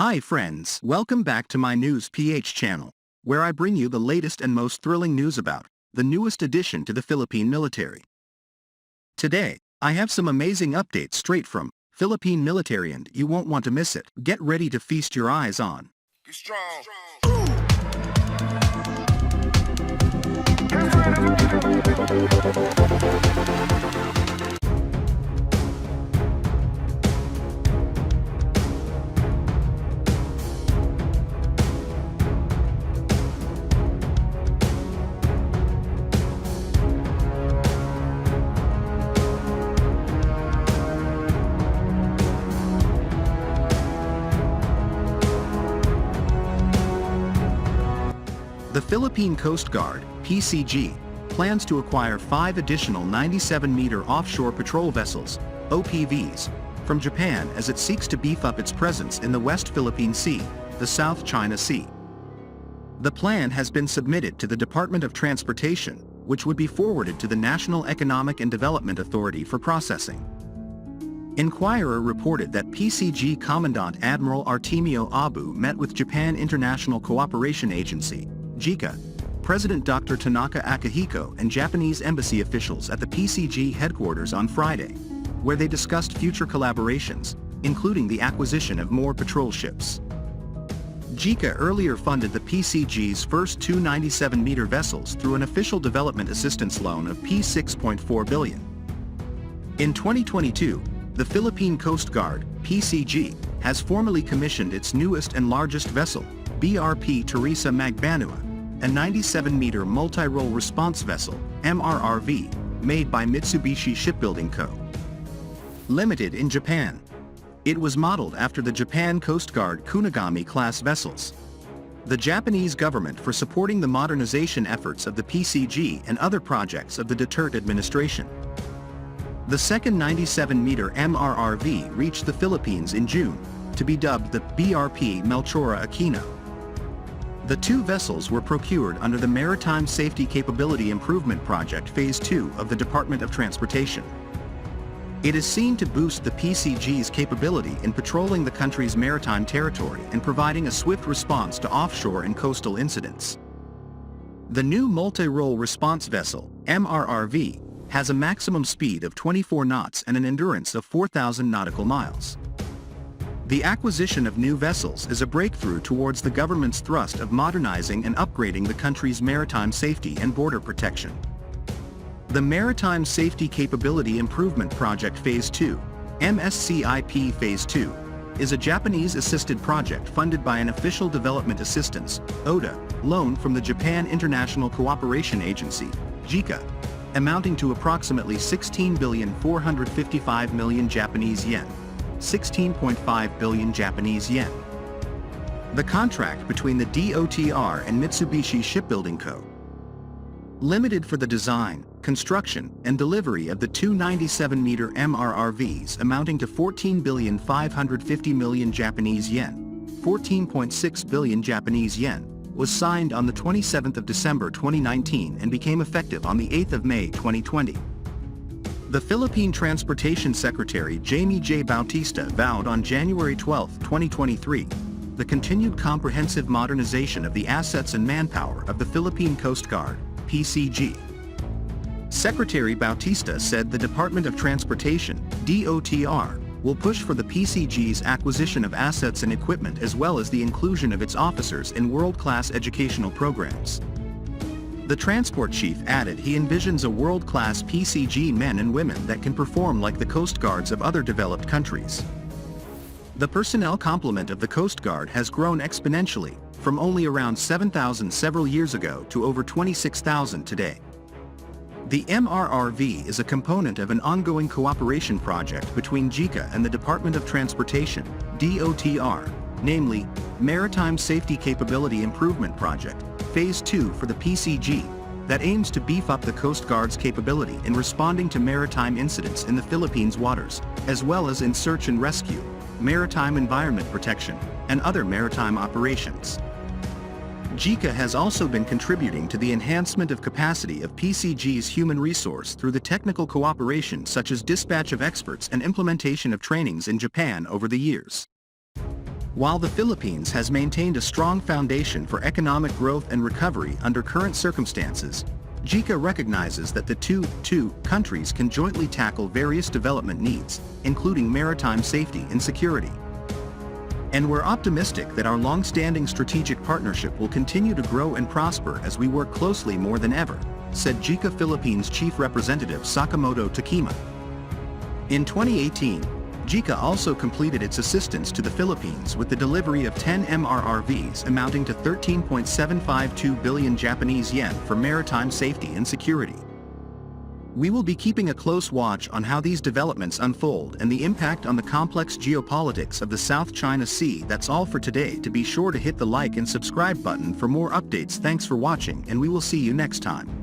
Hi friends, welcome back to my News PH channel, where I bring you the latest and most thrilling news about the newest addition to the Philippine military. Today, I have some amazing updates straight from Philippine military and you won't want to miss it. Get ready to feast your eyes on. Be strong. The Philippine Coast Guard, PCG, plans to acquire 5 additional 97-meter offshore patrol vessels, OPVs, from Japan as it seeks to beef up its presence in the West Philippine Sea, the South China Sea. The plan has been submitted to the Department of Transportation, which would be forwarded to the National Economic and Development Authority for processing. Inquirer reported that PCG Commandant Admiral Artemio Abu met with Japan International Cooperation Agency, JICA, President Dr. Tanaka Akihiko and Japanese embassy officials at the PCG headquarters on Friday, where they discussed future collaborations, including the acquisition of more patrol ships. JICA earlier funded the PCG's first 2 97-meter vessels through an official development assistance loan of P6.4 billion. In 2022, the Philippine Coast Guard, PCG, has formally commissioned its newest and largest vessel, BRP Teresa Magbanua, a 97-meter multi-role response vessel, MRRV, made by Mitsubishi Shipbuilding Co. Limited in Japan. It was modeled after the Japan Coast Guard Kunigami-class vessels. The Japanese government for supporting the modernization efforts of the PCG and other projects of the Duterte administration. The second 97-meter MRRV reached the Philippines in June, to be dubbed the BRP Melchora Aquino. The 2 vessels were procured under the Maritime Safety Capability Improvement Project Phase 2 of the Department of Transportation. It is seen to boost the PCG's capability in patrolling the country's maritime territory and providing a swift response to offshore and coastal incidents. The new multi-role response vessel, MRRV, has a maximum speed of 24 knots and an endurance of 4,000 nautical miles. The acquisition of new vessels is a breakthrough towards the government's thrust of modernizing and upgrading the country's maritime safety and border protection. The Maritime Safety Capability Improvement Project Phase 2, MSCIP Phase 2, is a Japanese-assisted project funded by an Official Development Assistance (ODA) loan from the Japan International Cooperation Agency, JICA, amounting to approximately 16,455 million Japanese yen. 16.5 billion Japanese yen. The contract between the DOTR and Mitsubishi Shipbuilding Co. Limited for the design, construction, and delivery of the 2 97-meter MRRVs amounting to 14,550 million Japanese yen, 14.6 billion Japanese yen, was signed on the 27th of December 2019 and became effective on the 8th of May 2020. The Philippine Transportation Secretary Jaime J. Bautista vowed on January 12, 2023, the continued comprehensive modernization of the assets and manpower of the Philippine Coast Guard, PCG. Secretary Bautista said the Department of Transportation, DOTR, will push for the PCG's acquisition of assets and equipment as well as the inclusion of its officers in world-class educational programs. The transport chief added he envisions a world-class PCG men and women that can perform like the Coast Guards of other developed countries. The personnel complement of the Coast Guard has grown exponentially, from only around 7,000 several years ago to over 26,000 today. The MRRV is a component of an ongoing cooperation project between JICA and the Department of Transportation, DOTR, namely, Maritime Safety Capability Improvement Project, Phase 2 for the PCG, that aims to beef up the Coast Guard's capability in responding to maritime incidents in the Philippines waters, as well as in search and rescue, maritime environment protection, and other maritime operations. JICA has also been contributing to the enhancement of capacity of PCG's human resource through the technical cooperation such as dispatch of experts and implementation of trainings in Japan over the years. While the Philippines has maintained a strong foundation for economic growth and recovery under current circumstances, JICA recognizes that the two countries can jointly tackle various development needs, including maritime safety and security. And we're optimistic that our long-standing strategic partnership will continue to grow and prosper as we work closely more than ever, said JICA Philippines Chief Representative Sakamoto Takema. In 2018, JICA also completed its assistance to the Philippines with the delivery of 10 MRRVs amounting to 13.752 billion Japanese yen for maritime safety and security. We will be keeping a close watch on how these developments unfold and the impact on the complex geopolitics of the South China Sea. That's all for today. To be sure to hit the like and subscribe button for more updates. Thanks for watching, and we will see you next time.